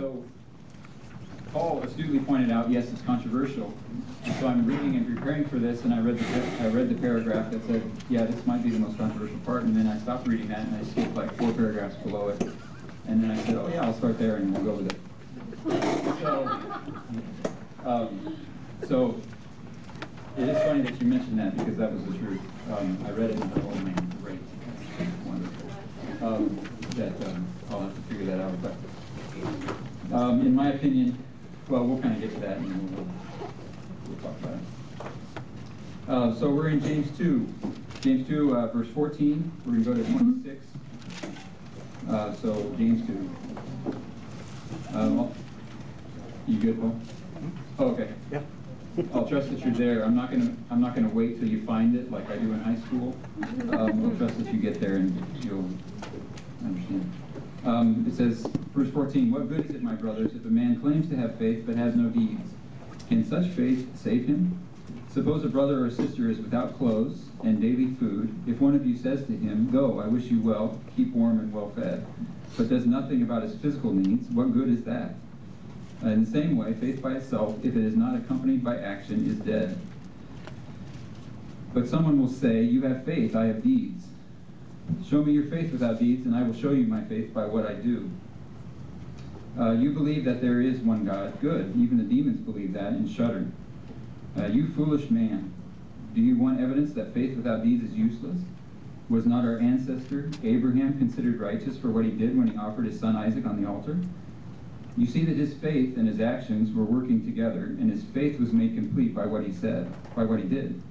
So Paul astutely pointed out, yes, it's controversial. And so I'm reading and preparing for this, and I read the paragraph that said, yeah, this might be the most controversial part, and then I stopped reading that, and I skipped like 4 paragraphs below it. And then I said, oh yeah, I'll start there, and we'll go with it. So it is funny that you mentioned that, because that was the truth. I read it and I thought, oh man, great, that's wonderful. I'll have to figure that out. But in my opinion, well, we'll kind of get to that, and then we'll talk about it. So we're in James 2. James 2, verse 14. We're going to go to 26. So James 2. You good, Paul? Oh, okay. Yeah. I'll trust that you're there. I'm not gonna wait till you find it like I do in high school. I'll trust that you get there and you'll understand. It says, verse 14, what good is it, my brothers, if a man claims to have faith but has no deeds? Can such faith save him? Suppose a brother or sister is without clothes and daily food. If one of you says to him, go, I wish you well, keep warm and well fed, but does nothing about his physical needs, what good is that? In the same way, faith by itself, if it is not accompanied by action, is dead. But someone will say, you have faith, I have deeds. Show me your faith without deeds, and I will show you my faith by what I do. You believe that there is one God. Good. Even the demons believe that and shudder. You foolish man, do you want evidence that faith without deeds is useless? Was not our ancestor Abraham considered righteous for what he did when he offered his son Isaac on the altar? You see that his faith and his actions were working together, and his faith was made complete by what he said, by what he did.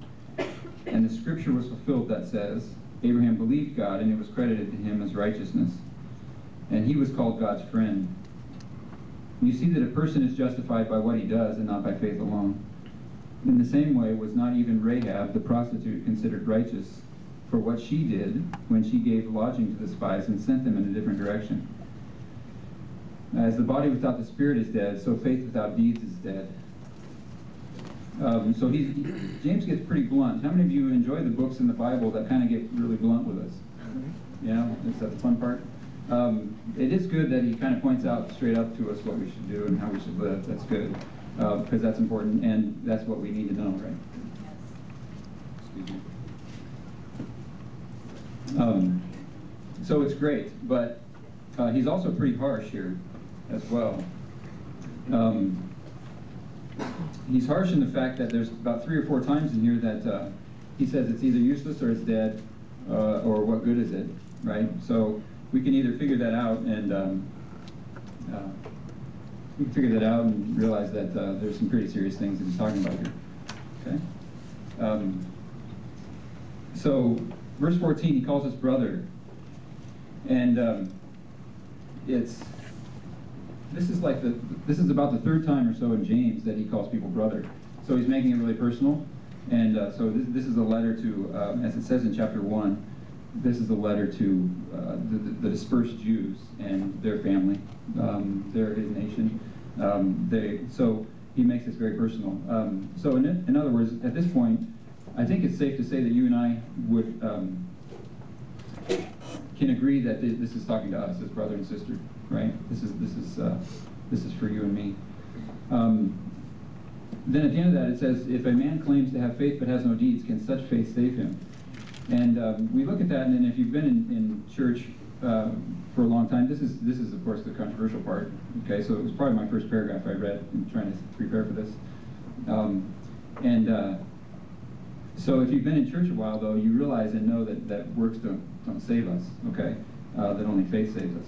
And the scripture was fulfilled that says, Abraham believed God, and it was credited to him as righteousness. And he was called God's friend. You see that a person is justified by what he does, and not by faith alone. In the same way was not even Rahab, the prostitute, considered righteous for what she did when she gave lodging to the spies and sent them in a different direction. As the body without the spirit is dead, so faith without deeds is dead. So James gets pretty blunt. How many of you enjoy the books in the Bible that kind of get really blunt with us? Yeah, is that the fun part? It is good that he kind of points out straight up to us what we should do and how we should live. That's good, because that's important, and that's what we need to know, right? Excuse me. So it's great, but he's also pretty harsh here as well. He's harsh in the fact that there's about 3 or 4 times in here that he says it's either useless or it's dead, or what good is it, right? So we can either figure that out and realize that there's some pretty serious things that he's talking about here. Okay. So verse 14, he calls us brother, and this is about the 3rd time or so in James that he calls people brother. So he's making it really personal, and so this is a letter to, as it says in chapter 1, this is a letter to the dispersed Jews and their family, his nation. So he makes this very personal. So in other words, at this point, I think it's safe to say that you and I would can agree that this is talking to us as brother and sister, right? This is for you and me. Then at the end of that, it says, if a man claims to have faith but has no deeds, can such faith save him? And we look at that, and then if you've been in church for a long time, this is of course the controversial part. Okay, so it was probably my first paragraph I read in trying to prepare for this. So if you've been in church a while, though, you realize and know that works don't save us. Okay, that only faith saves us.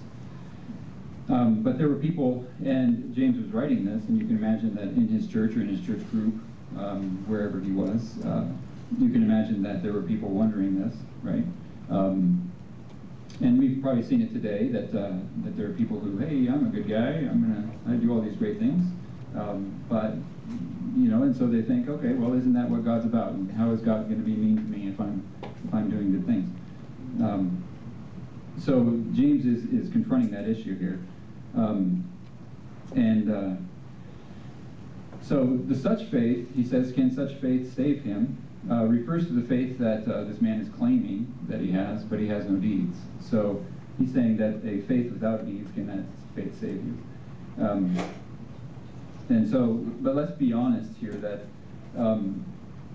But there were people, and James was writing this, and you can imagine that in his church or in his church group, wherever he was, you can imagine that there were people wondering this, right? And we've probably seen it today that there are people who, hey, I'm a good guy, I do all these great things, but and so they think, okay, well, isn't that what God's about? And how is God going to be mean to me if I'm doing good things? So James is confronting that issue here. So the such faith, he says, can such faith save him, refers to the faith that this man is claiming that he has, but he has no deeds. So he's saying that a faith without deeds, can that faith save you? And so, but let's be honest here that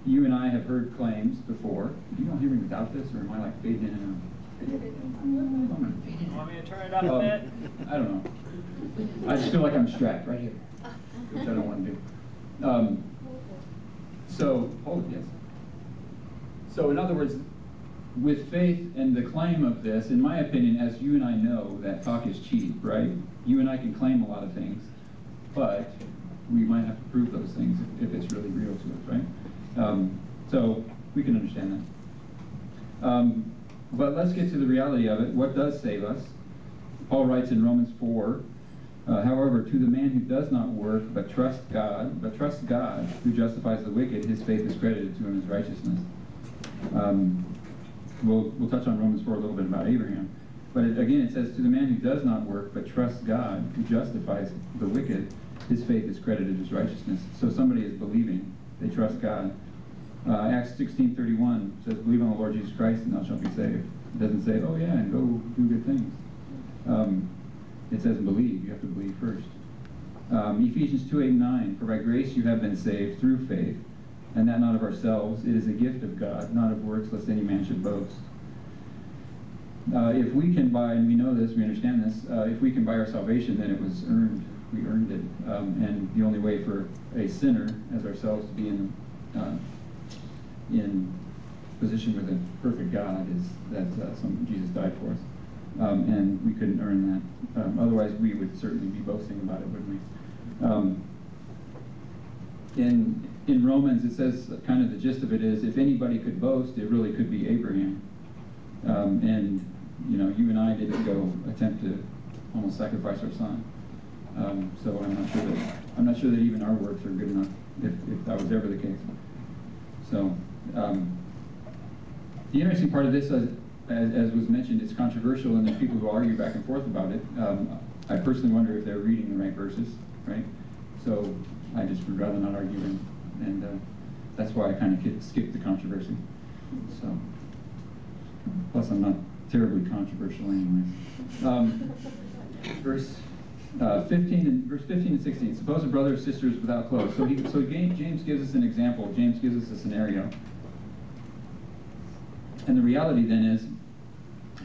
you and I have heard claims before. Do you all hear me without this, or am I like fading in and out? You want me to turn it up a bit? I don't know. I just feel like I'm strapped right here, which I don't want to do. Yes. So in other words, with faith and the claim of this, in my opinion, as you and I know, that talk is cheap, right? You and I can claim a lot of things, but we might have to prove those things if it's really real to us, right? So we can understand that. But let's get to the reality of it. What does save us? Paul writes in Romans 4, however, to the man who does not work but trusts God, who justifies the wicked, his faith is credited to him as righteousness. We'll touch on Romans 4 a little bit about Abraham. But again, it says, to the man who does not work but trusts God, who justifies the wicked, his faith is credited as righteousness. So somebody is believing. They trust God. Acts 16:31 says, believe on the Lord Jesus Christ and thou shalt be saved. It doesn't say, oh yeah, and go do good things. It says believe. You have to believe first. Ephesians 2:8-9, for by grace you have been saved through faith, and that not of ourselves. It is a gift of God, not of works, lest any man should boast. If we can buy, and we know this, we understand this, if we can buy our salvation, then it was earned. We earned it. And the only way for a sinner as ourselves to be in position with a perfect God is that Jesus died for us. And we couldn't earn that. Otherwise, we would certainly be boasting about it, wouldn't we? In Romans, it says kind of the gist of it is, if anybody could boast, it really could be Abraham. And you know, you and I didn't go attempt to almost sacrifice our son. So I'm not sure that even our works are good enough, if that was ever the case. So the interesting part of this, as was mentioned, it's controversial, and there's people who argue back and forth about it. I personally wonder if they're reading the right verses, right? So I just would rather not argue, and that's why I kind of skipped the controversy. So, plus I'm not terribly controversial anyway. Verse 15 and 16. Suppose a brother or sister is without clothes. So James gives us an example. James gives us a scenario. And the reality then is,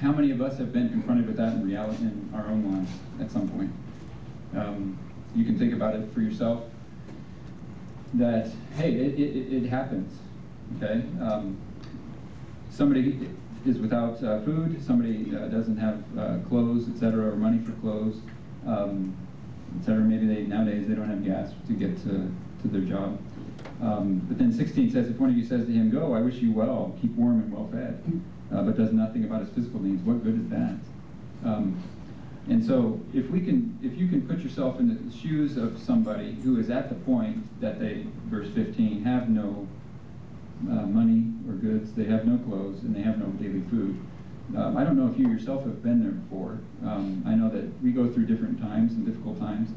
how many of us have been confronted with that in reality in our own lives at some point? You can think about it for yourself. That, hey, it happens. Okay, somebody is without food. Somebody doesn't have clothes, etc., or money for clothes, etc. Maybe nowadays they don't have gas to get to their job. But then 16 says, if one of you says to him, go, I wish you well, keep warm and well fed, but does nothing about his physical needs, what good is that? And so if you can put yourself in the shoes of somebody who is at the point that they, verse 15, have no money or goods, they have no clothes, and they have no daily food. I don't know if you yourself have been there before. I know that we go through different times and difficult times.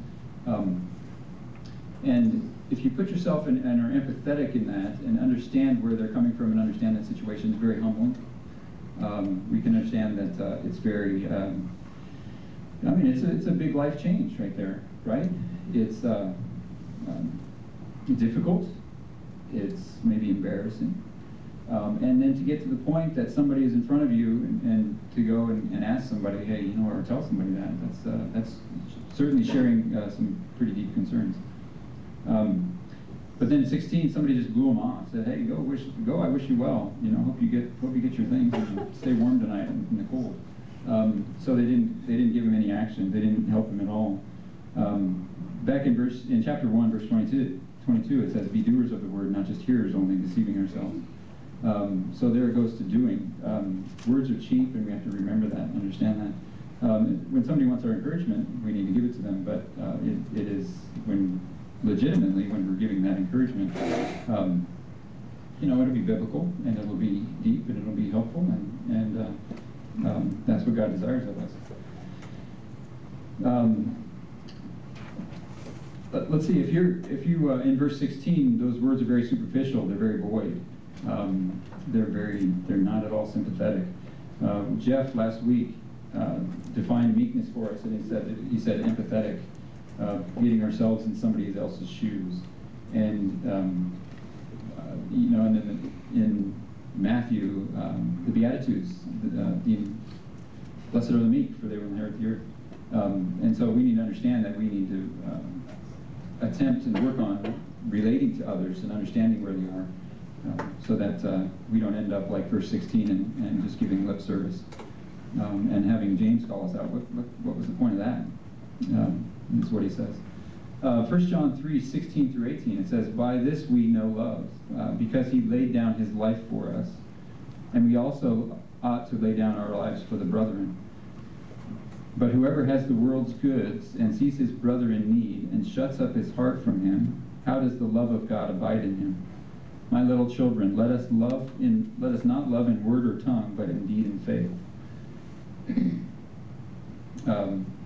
And if you put yourself in and are empathetic in that and understand where they're coming from and understand that situation, it's very humbling. We can understand that it's very, it's a big life change right there, right? It's difficult. It's maybe embarrassing. And then to get to the point that somebody is in front of you and to go and ask somebody, hey, you know, or tell somebody that's certainly sharing some pretty deep concerns. But then 16, somebody just blew them off. Said, "Hey, go! I wish you well. You know, hope you get your things and stay warm tonight in the cold." So they didn't give him any action. They didn't help him at all. Back in chapter 1, verse 22, it says, "Be doers of the word, not just hearers only, deceiving ourselves." So there it goes to doing. Words are cheap, and we have to remember that, and understand that. When somebody wants our encouragement, we need to give it to them. But it is legitimately when we're giving that encouragement, it'll be biblical, and it'll be deep, and it'll be helpful, and that's what God desires of us. But let's see, if you in verse 16, those words are very superficial. They're very void. They're not at all sympathetic. Jeff last week defined meekness for us, and he said empathetic. getting ourselves in somebody else's shoes. And, you know, and in Matthew, the Beatitudes, blessed are the meek, for they will inherit the earth. And so we need to understand that we need to attempt and work on relating to others and understanding where they are, so that we don't end up like verse 16 and just giving lip service. And having James call us out. What was the point of that? That's what he says. 1 John 3:16 through 18, it says, "By this we know love, because he laid down his life for us, and we also ought to lay down our lives for the brethren. But whoever has the world's goods and sees his brother in need and shuts up his heart from him, how does the love of God abide in him? My little children, let us not love in word or tongue, but in deed and faith."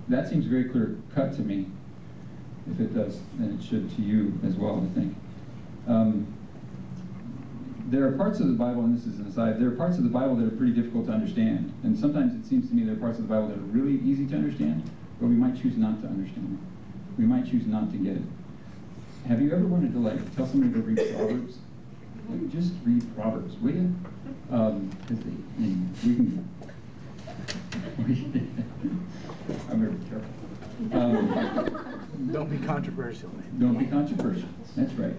That seems very clear cut to me. If it does, then it should to you as well, I think. There are parts of the Bible, and this is an aside, there are parts of the Bible that are pretty difficult to understand. And sometimes it seems to me there are parts of the Bible that are really easy to understand, but we might choose not to understand it. We might choose not to get it. Have you ever wanted to, like, tell somebody to read Proverbs? Like, just read Proverbs, will you? Because we can... I'm very careful. Don't be controversial. Don't be controversial. That's right.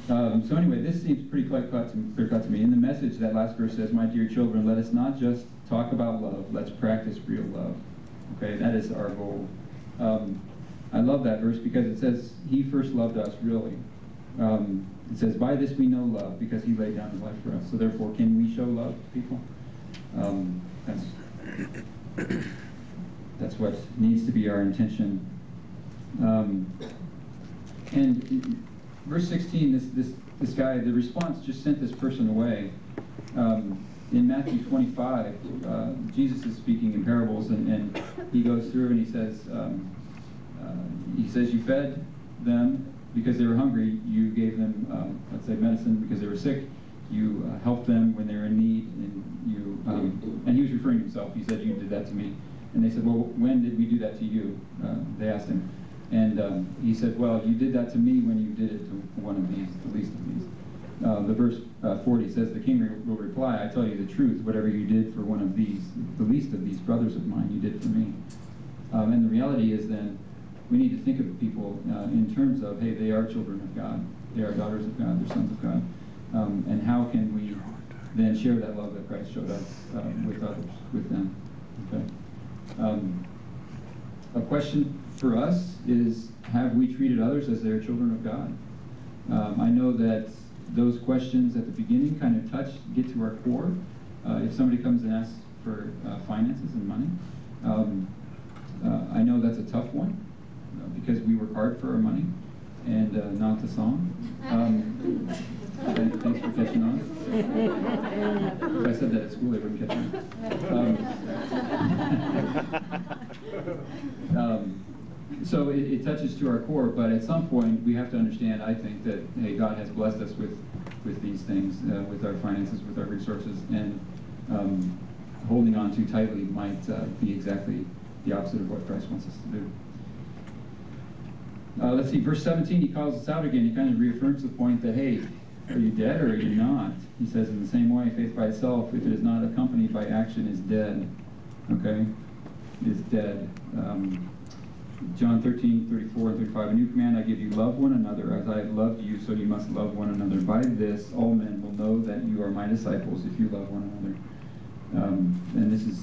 So anyway, this seems pretty clear cut to me. In the Message, that last verse says, "My dear children, let us not just talk about love, let's practice real love." Okay, that is our goal. I love that verse because it says he first loved us, really. It says, "By this we know love, because he laid down his life for us." So therefore, can we show love to people? That's what needs to be our intention. And verse 16, this guy, the response just sent this person away. In Matthew 25, Jesus is speaking in parables, and he goes through and he says, you fed them because they were hungry. You gave them, let's say, medicine because they were sick. You helped them when they were in need, and and he was referring to himself. He said, "You did that to me." And they said, "Well, when did we do that to you?" They asked him. And he said, "Well, you did that to me when you did it to one of these, the least of these." The verse 40 says, "The king will reply, I tell you the truth, whatever you did for one of these, the least of these brothers of mine, you did for me." And the reality is then, we need to think of people in terms of, hey, they are children of God. They are daughters of God. They're sons of God. And how can we then share that love that Christ showed us with others, with them? Okay. A question for us is, have we treated others as their children of God? I know that those questions at the beginning kind of get to our core. If somebody comes and asks for finances and money, I know that's a tough one because we work hard for our money and not the song. Thanks for catching on. If I said that at school, they wouldn't catch on. So it touches to our core, but at some point we have to understand, I think, that, hey, God has blessed us with these things, with our finances, with our resources, and holding on too tightly might be exactly the opposite of what Christ wants us to do. Let's see, verse 17, he calls us out again. He kind of reaffirms the point that, hey, are you dead or are you not? He says, in the same way, faith by itself, if it is not accompanied by action, is dead. Okay? Is dead. John 13:34 and 35, "A new command I give you, love one another. As I have loved you, so you must love one another. By this, all men will know that you are my disciples, if you love one another." And this is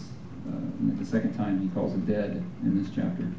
the second time he calls it dead in this chapter.